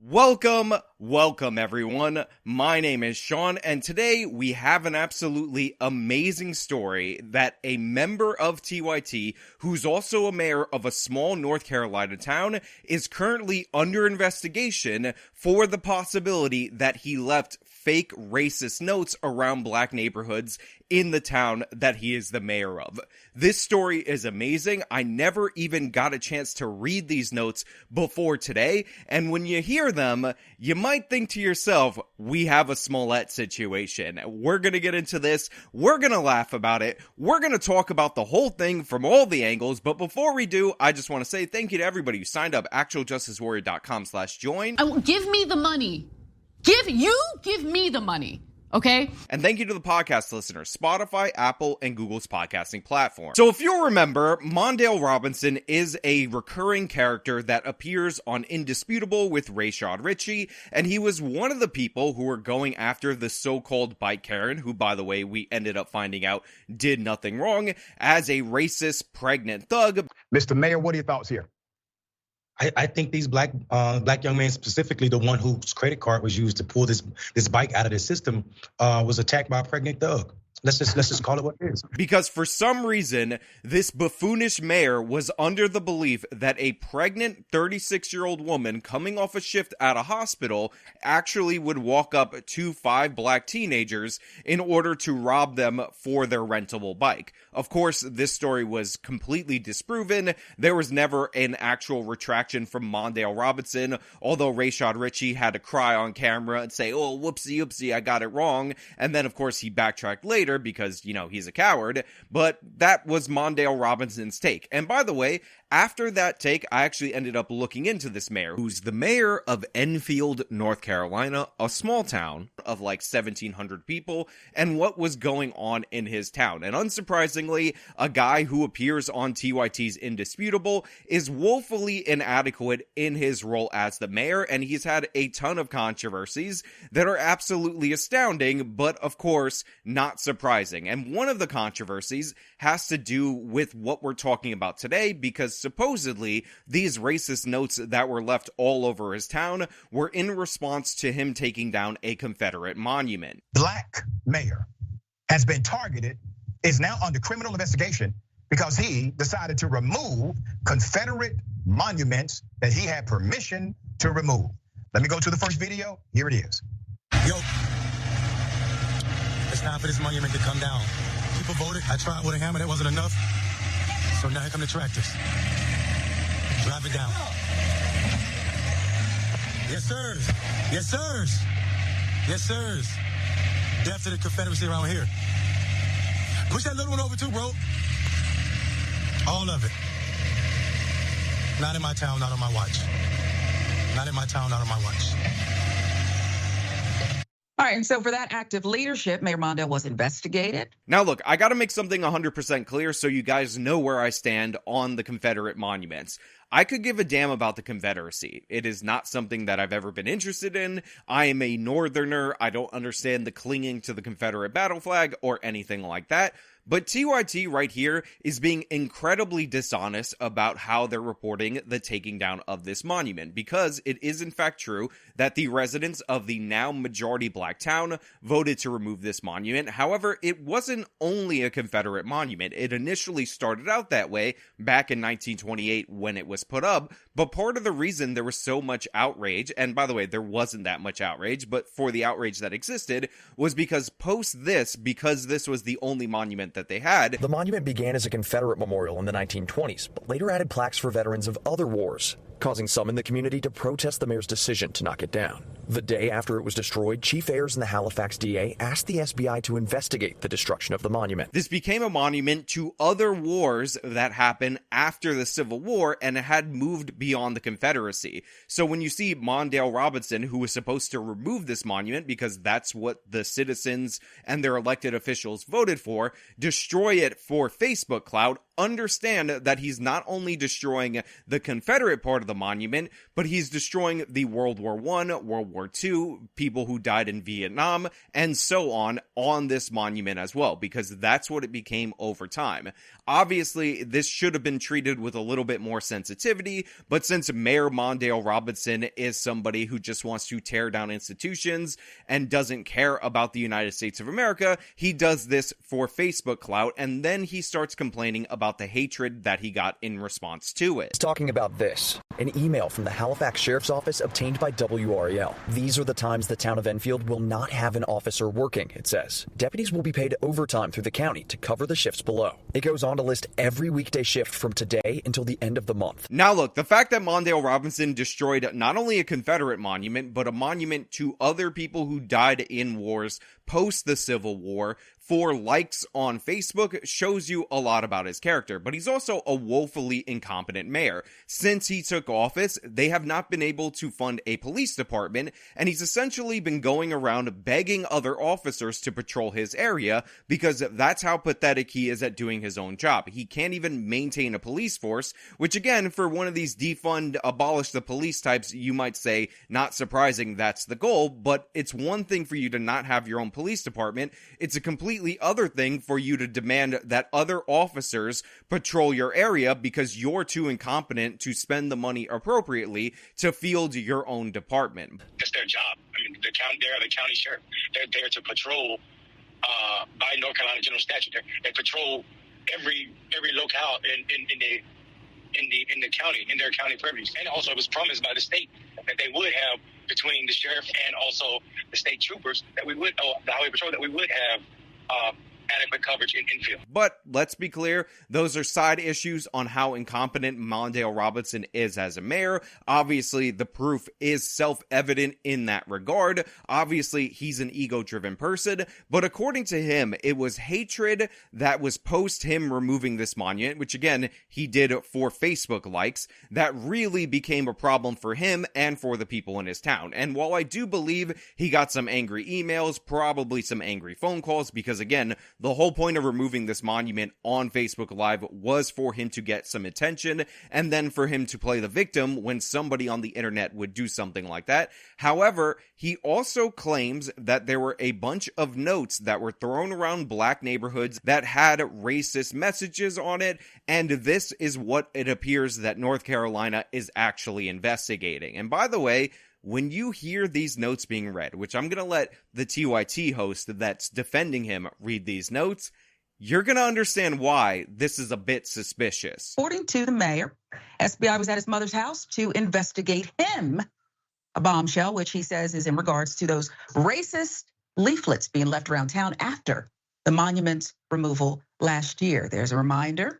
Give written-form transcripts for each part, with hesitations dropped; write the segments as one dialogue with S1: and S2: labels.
S1: Welcome everyone. My name is Sean, and today we have an absolutely amazing story that a member of TYT, who's also a mayor of a small North Carolina town, is currently under investigation for the possibility that he left fake racist notes around black neighborhoods in the town that he is the mayor of. This story is amazing. I never even got a chance to read these notes before today, and when you hear them, you might think to yourself, we have a Smollett situation. We're gonna get into this, we're gonna laugh about it, we're gonna talk about the whole thing from all the angles, but before we do, I just want to say thank you to everybody who signed up, actualjusticewarrior.com/join.
S2: Give me the money. Give me the money. Okay?
S1: And thank you to the podcast listeners, Spotify, Apple, and Google's podcasting platform. So if you'll remember, Mondale Robinson is a recurring character that appears on Indisputable with Rayshad Ritchie, and he was one of the people who were going after the so-called bike Karen, who, by the way, we ended up finding out did nothing wrong, as a racist pregnant thug.
S3: Mr. Mayor, what are your thoughts here?
S4: I think these black young men, specifically the one whose credit card was used to pull this bike out of the system, was attacked by a pregnant thug. Let's just call it what it is.
S1: Because for some reason, this buffoonish mayor was under the belief that a pregnant 36-year-old woman coming off a shift at a hospital actually would walk up to 5 black teenagers in order to rob them for their rentable bike. Of course, this story was completely disproven. There was never an actual retraction from Mondale Robinson, although Rayshad Ritchie had to cry on camera and say, oh, whoopsie, I got it wrong. And then, of course, he backtracked later because, you know, he's a coward. But that was Mondale Robinson's take. And by the way, after that take, I actually ended up looking into this mayor, who's the mayor of Enfield, North Carolina, a small town of like 1,700 people, and what was going on in his town. And unsurprisingly, a guy who appears on TYT's Indisputable is woefully inadequate in his role as the mayor, and he's had a ton of controversies that are absolutely astounding, but of course, not surprising. And one of the controversies has to do with what we're talking about today, because supposedly these racist notes that were left all over his town were in response to him taking down a Confederate monument.
S3: Black mayor has been targeted, is now under criminal investigation because he decided to remove Confederate monuments that he had permission to remove. Let me go to the first video. Here it is.
S4: Yo, it's time for this monument to come down. People voted. I tried with a hammer. That wasn't enough. So now here come the tractors. Drive it down. Yes, sirs. Yes, sirs. Yes, sirs. Death to the Confederacy around here. Push that little one over too, bro. All of it. Not in my town, not on my watch. Not in my town, not on my watch.
S5: All right, and so for that act of leadership, Mayor Mondale was investigated.
S1: Now look, I gotta make something 100% clear so you guys know where I stand on the Confederate monuments. I could give a damn about the Confederacy. It is not something that I've ever been interested in. I am a Northerner. I don't understand the clinging to the Confederate battle flag or anything like that. But TYT right here is being incredibly dishonest about how they're reporting the taking down of this monument, because it is in fact true that the residents of the now majority black town voted to remove this monument. However, it wasn't only a Confederate monument. It initially started out that way back in 1928 when it was put up, but part of the reason there was so much outrage, and by the way, there wasn't that much outrage, but for the outrage that existed, was because because this was the only monument that they had.
S6: The monument began as a Confederate memorial in the 1920s, but later added plaques for veterans of other wars, causing some in the community to protest the mayor's decision to knock it down. The day after it was destroyed, Chief Ayers and the Halifax DA asked the SBI to investigate the destruction of the monument.
S1: This became a monument to other wars that happened after the Civil War and had moved beyond the Confederacy. So when you see Mondale Robinson, who was supposed to remove this monument because that's what the citizens and their elected officials voted for, destroy it for Facebook clout, understand that he's not only destroying the Confederate part of the monument, but he's destroying the World War I, World War II, people who died in Vietnam, and so on this monument as well, because that's what it became over time. Obviously, this should have been treated with a little bit more sensitivity, but since Mayor Mondale Robinson is somebody who just wants to tear down institutions and doesn't care about the United States of America, he does this for Facebook clout, and then he starts complaining about the hatred that he got in response to it.
S6: He's talking about this, an email from the Halifax Sheriff's Office obtained by WREL. These are the times the town of Enfield will not have an officer working, it says. Deputies will be paid overtime through the county to cover the shifts below. It goes on to list every weekday shift from today until the end of the month.
S1: Now look, the fact that Mondale Robinson destroyed not only a Confederate monument, but a monument to other people who died in wars post the Civil War for likes on Facebook shows you a lot about his character, but he's also a woefully incompetent mayor. Since he took office, they have not been able to fund a police department, and he's essentially been going around begging other officers to patrol his area because that's how pathetic he is at doing his own job. He can't even maintain a police force, which again, for one of these defund, abolish the police types, you might say, not surprising that's the goal, but it's one thing for you to not have your own police department. It's a completely other thing for you to demand that other officers patrol your area because you're too incompetent to spend the money appropriately to field your own department.
S7: It's their job. I mean, they are the county sheriff. They're there to patrol by North Carolina general statute. They patrol every locale in the county, in their county purviews. And also it was promised by the state that they would have, between the sheriff and also the state troopers, that we would, the highway patrol, that we would have adequate coverage in Enfield.
S1: But let's be clear, those are side issues on how incompetent Mondale Robinson is as a mayor. Obviously, the proof is self-evident in that regard. Obviously, he's an ego-driven person, but according to him, it was hatred that was post him removing this monument, which again, he did for Facebook likes, that really became a problem for him and for the people in his town. And while I do believe he got some angry emails, probably some angry phone calls, because again, the whole point of removing this monument on Facebook Live was for him to get some attention and then for him to play the victim when somebody on the internet would do something like that. However, he also claims that there were a bunch of notes that were thrown around black neighborhoods that had racist messages on it, and this is what it appears that North Carolina is actually investigating. And by the way, when you hear these notes being read, which I'm going to let the TYT host that's defending him read these notes, you're going to understand why this is a bit suspicious.
S5: According to the mayor, SBI was at his mother's house to investigate him, a bombshell, which he says is in regards to those racist leaflets being left around town after the monument's removal last year. There's a reminder.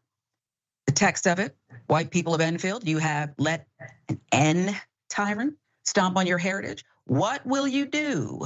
S5: The text of it, white people of Enfield, you have let an N tyrant stomp on your heritage. What will you do?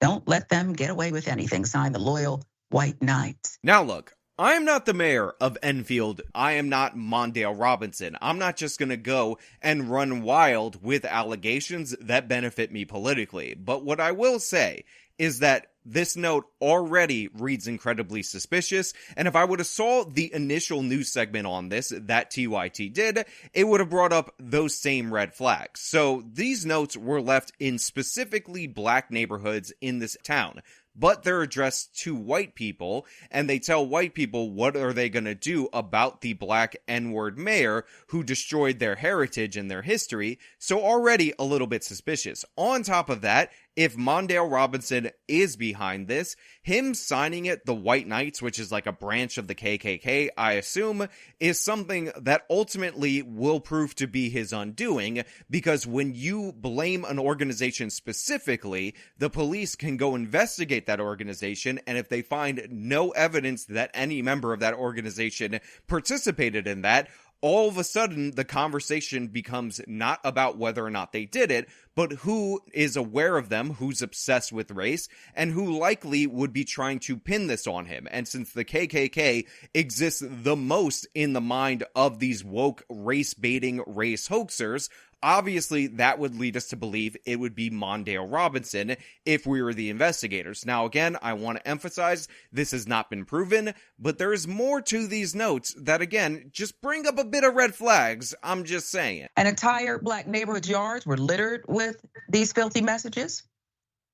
S5: Don't let them get away with anything. Signed, the loyal white knights.
S1: Now look, I am not the mayor of Enfield. I am not Mondale Robinson. I'm not just going to go and run wild with allegations that benefit me politically. But what I will say is that this note already reads incredibly suspicious, and if I would have saw the initial news segment on this that TYT did, it would have brought up those same red flags. So these notes were left in specifically black neighborhoods in this town, but they're addressed to white people, and they tell white people what are they going to do about the black N-word mayor who destroyed their heritage and their history, so already a little bit suspicious. On top of that, if Mondale Robinson is behind this, him signing it, the White Knights, which is like a branch of the KKK, I assume, is something that ultimately will prove to be his undoing, because when you blame an organization specifically, the police can go investigate that organization, and if they find no evidence that any member of that organization participated in that, all of a sudden, the conversation becomes not about whether or not they did it, but who is aware of them, who's obsessed with race, and who likely would be trying to pin this on him. And since the KKK exists the most in the mind of these woke race-baiting race hoaxers, Obviously, that would lead us to believe it would be Mondale Robinson if we were the investigators. Now, again, I want to emphasize this has not been proven, but there is more to these notes that, again, just bring up a bit of red flags. I'm just saying.
S5: And entire black neighborhood yards were littered with these filthy messages.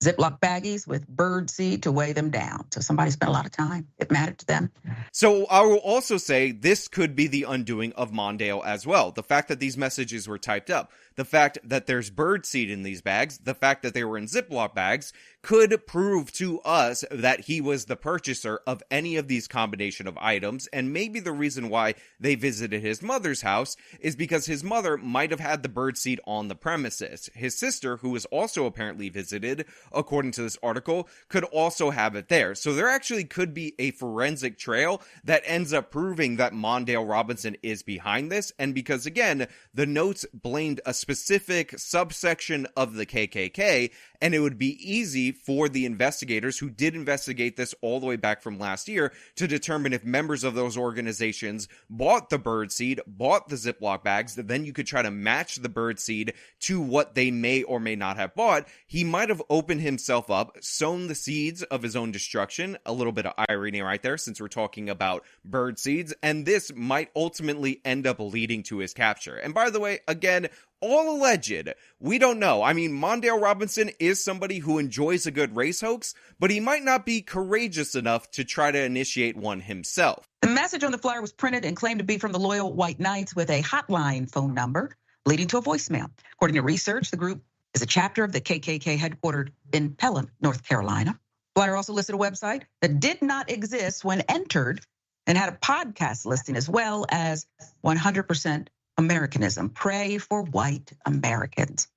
S5: Ziploc baggies with bird seed to weigh them down. So somebody spent a lot of time. It mattered to them.
S1: So I will also say this could be the undoing of Mondale as well. The fact that these messages were typed up, the fact that there's bird seed in these bags, the fact that they were in Ziploc bags could prove to us that he was the purchaser of any of these combination of items. And maybe the reason why they visited his mother's house is because his mother might have had the bird seed on the premises. His sister, who was also apparently visited, according to this article, could also have it there. So there actually could be a forensic trail that ends up proving that Mondale Robinson is behind this. And because, again, the notes blamed a specific subsection of the KKK, and it would be easy for the investigators who did investigate this all the way back from last year to determine if members of those organizations bought the bird seed, bought the Ziploc bags, then you could try to match the bird seed to what they may or may not have bought. He might have opened himself up, sown the seeds of his own destruction, a little bit of irony right there since we're talking about bird seeds, and this might ultimately end up leading to his capture. And by the way, again, all alleged. We don't know. I mean, Mondale Robinson is somebody who enjoys a good race hoax, but he might not be courageous enough to try to initiate one himself.
S5: The message on the flyer was printed and claimed to be from the Loyal White Knights with a hotline phone number leading to a voicemail. According to research, the group is a chapter of the KKK headquartered in Pelham, North Carolina. The flyer also listed a website that did not exist when entered and had a podcast listing as well as 100% Americanism. Pray for white Americans.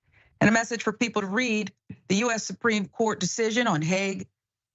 S5: And a message for people to read: the U.S. Supreme Court decision on Hague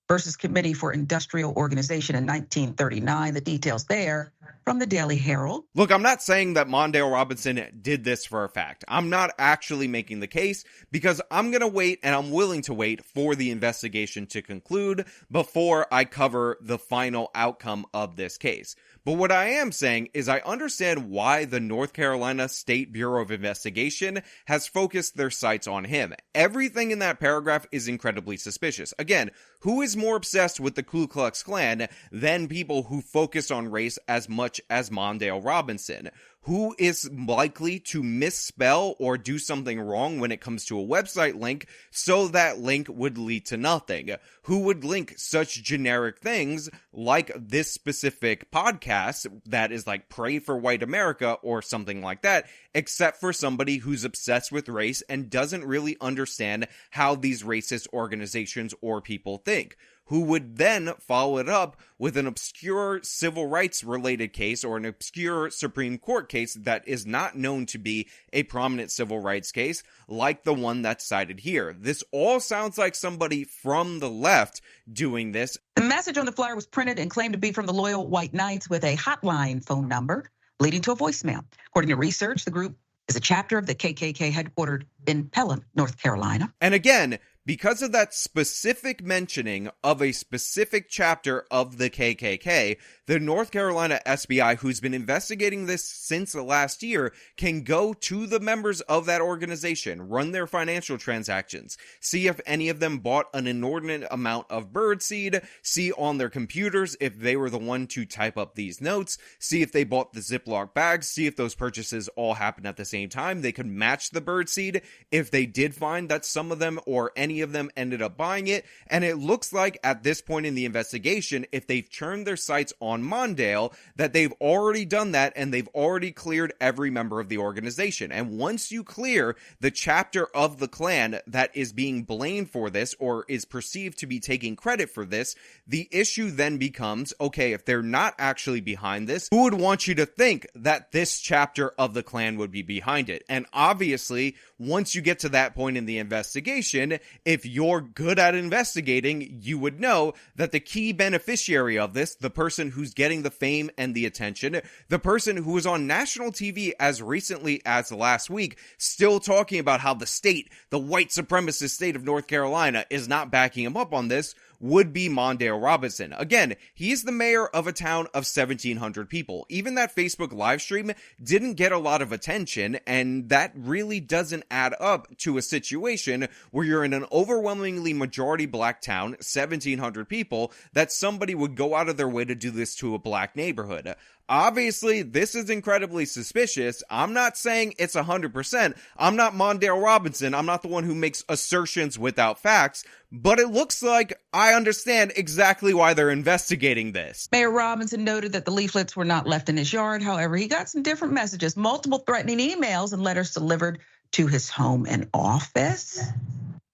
S5: versus Committee for Industrial Organization in 1939. The details there from the Daily Herald.
S1: Look, I'm not saying that Mondale Robinson did this for a fact. I'm not actually making the case because I'm going to wait, and I'm willing to wait for the investigation to conclude before I cover the final outcome of this case. But what I am saying is I understand why the North Carolina State Bureau of Investigation has focused their sights on him. Everything in that paragraph is incredibly suspicious. Again, who is more obsessed with the Ku Klux Klan than people who focus on race as much as Mondale Robinson? Who is likely to misspell or do something wrong when it comes to a website link so that link would lead to nothing? Who would link such generic things like this specific podcast that is like Pray for White America or something like that, except for somebody who's obsessed with race and doesn't really understand how these racist organizations or people think? Who would then follow it up with an obscure civil rights related case or an obscure Supreme Court case that is not known to be a prominent civil rights case like the one that's cited here. This all sounds like somebody from the left doing this.
S5: The message on the flyer was printed and claimed to be from the Loyal White Knights with a hotline phone number leading to a voicemail. According to research, the group is a chapter of the KKK headquartered in Pelham, North Carolina.
S1: And again, because of that specific mentioning of a specific chapter of the KKK, the North Carolina SBI, who's been investigating this since the last year, can go to the members of that organization, run their financial transactions, see if any of them bought an inordinate amount of birdseed, see on their computers if they were the one to type up these notes, see if they bought the Ziploc bags, see if those purchases all happened at the same time. They could match the birdseed if they did find that some of them or any of them ended up buying it. And it looks like at this point in the investigation, if they've turned their sights on Mondale, that they've already done that and they've already cleared every member of the organization. And once you clear the chapter of the Klan that is being blamed for this or is perceived to be taking credit for this, the issue then becomes, okay, if they're not actually behind this, who would want you to think that this chapter of the Klan would be behind it? And obviously, once you get to that point in the investigation, if you're good at investigating, you would know that the key beneficiary of this, the person who's getting the fame and the attention, the person who was on national TV as recently as last week, still talking about how the state, the white supremacist state of North Carolina, is not backing him up on this, would be Mondale Robinson. Again, he is the mayor of a town of 1,700 people. Even that Facebook live stream didn't get a lot of attention, and that really doesn't add up to a situation where you're in an overwhelmingly majority black town, 1,700 people, that somebody would go out of their way to do this to a black neighborhood. Obviously, this is incredibly suspicious. I'm not saying it's 100%. I'm not Mondale Robinson. I'm not the one who makes assertions without facts, but it looks like I understand exactly why they're investigating this.
S5: Mayor Robinson noted that the leaflets were not left in his yard. However, he got some different messages, multiple threatening emails and letters delivered to his home and office.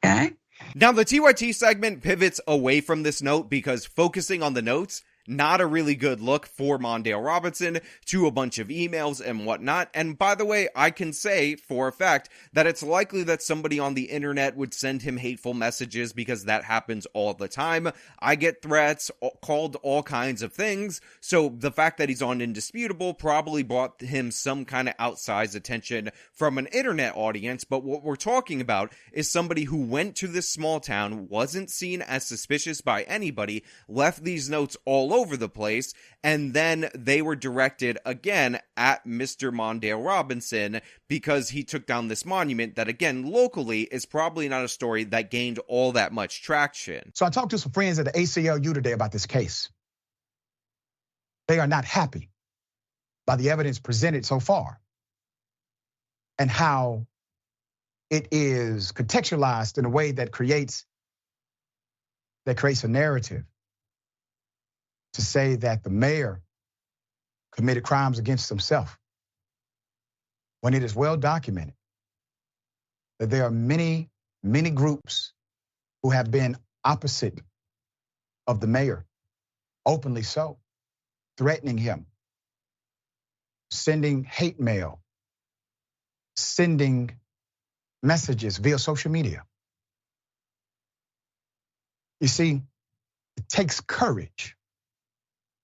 S5: Okay.
S1: Now, the TYT segment pivots away from this note because focusing on the notes, not a really good look for Mondale Robinson, to a bunch of emails and whatnot. And by the way, I can say for a fact that it's likely that somebody on the internet would send him hateful messages because that happens all the time. I get threats, called all kinds of things. So the fact that he's on Indisputable probably brought him some kind of outsized attention from an internet audience. But what we're talking about is somebody who went to this small town, wasn't seen as suspicious by anybody, left these notes all over the place, and then they were directed again at Mr. Mondale Robinson because he took down this monument that, again, locally is probably not a story that gained all that much traction.
S3: So I talked to some friends at the ACLU today about this case. They are not happy by the evidence presented so far and how it is contextualized in a way that creates a narrative to say that the mayor committed crimes against himself, when it is well documented that there are many, many groups who have been opposite of the mayor, openly so, threatening him, sending hate mail, sending messages via social media. You see, it takes courage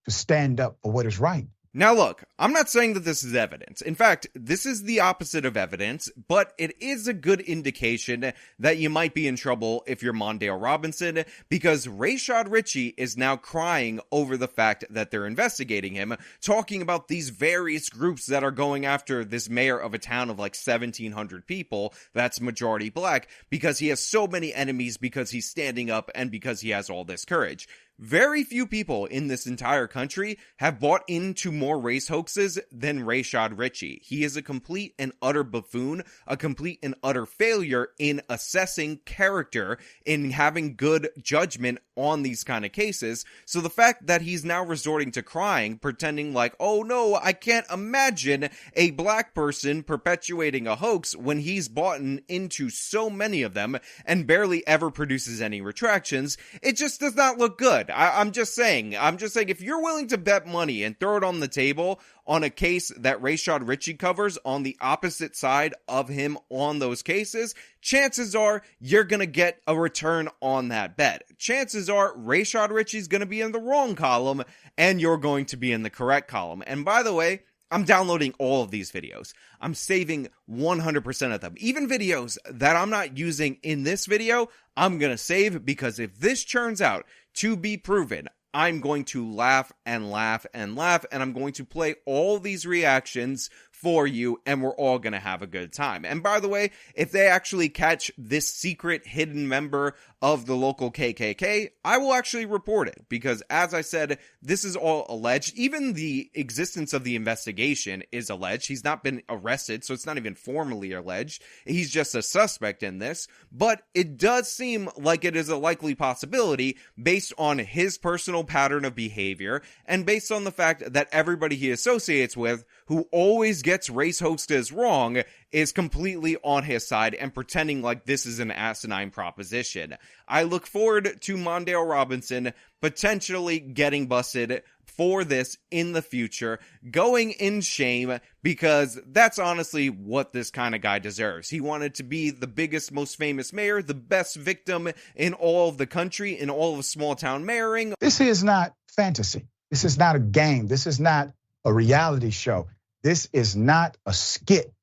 S3: to stand up for what is right.
S1: Now look, I'm not saying that this is evidence. In fact, this is the opposite of evidence, but it is a good indication that you might be in trouble if you're Mondale Robinson, because Rayshad Ritchie is now crying over the fact that they're investigating him, talking about these various groups that are going after this mayor of a town of like 1,700 people that's majority black, because he has so many enemies, because he's standing up, and because he has all this courage. Very few people in this entire country have bought into more race hoaxes than Rayshad Ritchie. He is a complete and utter buffoon, a complete and utter failure in assessing character, in having good judgment on these kind of cases. So the fact that he's now resorting to crying, pretending like, oh no, I can't imagine a black person perpetuating a hoax, when he's bought into so many of them and barely ever produces any retractions, it just does not look good. I'm just saying, if you're willing to bet money and throw it on the table on a case that Rayshad Ritchie covers on the opposite side of him on those cases, chances are you're going to get a return on that bet. Chances are Rayshad Ritchie's going to be in the wrong column and you're going to be in the correct column. And by the way, I'm downloading all of these videos. I'm saving 100% of them. Even videos that I'm not using in this video, I'm going to save, because if this turns out to be proven, I'm going to laugh and laugh and laugh, and I'm going to play all these reactions for you, and we're all going to have a good time. And by the way, if they actually catch this secret hidden member of the local KKK, I will actually report it, because as I said, this is all alleged. Even the existence of the investigation is alleged. He's not been arrested, so it's not even formally alleged. He's just a suspect in this, but it does seem like it is a likely possibility based on his personal pattern of behavior and based on the fact that everybody he associates with, who always gets race hoaxes wrong, is completely on his side and pretending like this is an asinine proposition. I look forward to Mondale Robinson potentially getting busted for this in the future, going in shame, because that's honestly what this kind of guy deserves. He wanted to be the biggest, most famous mayor, the best victim in all of the country, in all of small town mayoring.
S3: This is not fantasy. This is not a game. This is not a reality show. This is not a skit.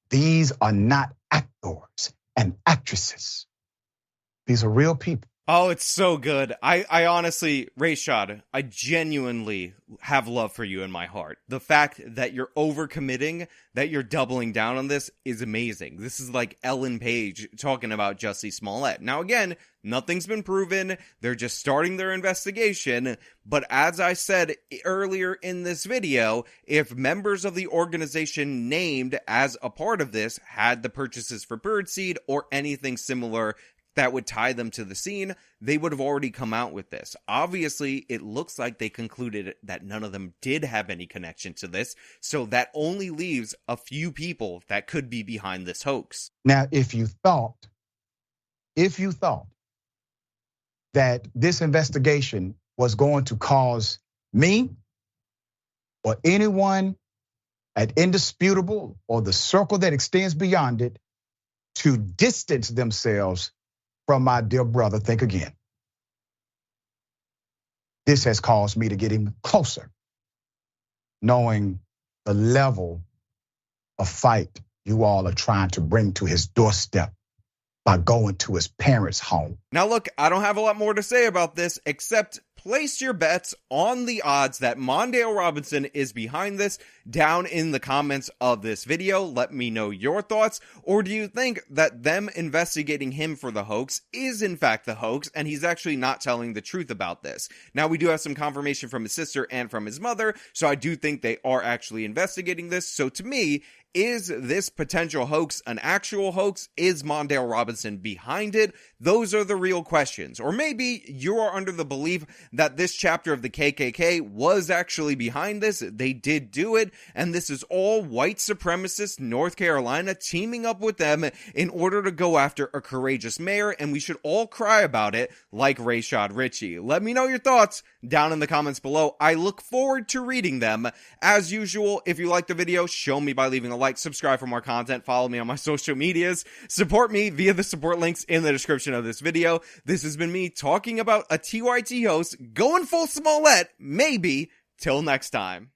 S3: These are not actors and actresses. These are real people.
S1: Oh, it's so good. I honestly, Rayshad, I genuinely have love for you in my heart. The fact that you're overcommitting, that you're doubling down on this is amazing. This is like Ellen Page talking about Jussie Smollett. Now again, nothing's been proven. They're just starting their investigation. But as I said earlier in this video, if members of the organization named as a part of this had the purchases for birdseed or anything similar that would tie them to the scene, they would have already come out with this. Obviously, it looks like they concluded that none of them did have any connection to this, so that only leaves a few people that could be behind this hoax.
S3: Now, if you thought that this investigation was going to cause me or anyone at Indisputable or the circle that extends beyond it to distance themselves from my dear brother, think again. This has caused me to get even closer, knowing the level of fight you all are trying to bring to his doorstep by going to his parents' home.
S1: Now look, I don't have a lot more to say about this except place your bets on the odds that Mondale Robinson is behind this down in the comments of this video. Let me know your thoughts. Or do you think that them investigating him for the hoax is in fact the hoax and he's actually not telling the truth about this? Now we do have some confirmation from his sister and from his mother, so I do think they are actually investigating this. So to me, is this potential hoax an actual hoax? Is Mondale Robinson behind it? Those are the real questions. Or maybe you are under the belief that this chapter of the KKK was actually behind this. They did do it, and this is all white supremacist North Carolina teaming up with them in order to go after a courageous mayor, and we should all cry about it like Rayshad Ritchie. Let me know your thoughts down in the comments below. I look forward to reading them. As usual, if you liked the video, show me by leaving a like, subscribe for more content, follow me on my social medias, support me via the support links in the description of this video. This has been me talking about a TYT host going full Smollett, maybe. Till next time.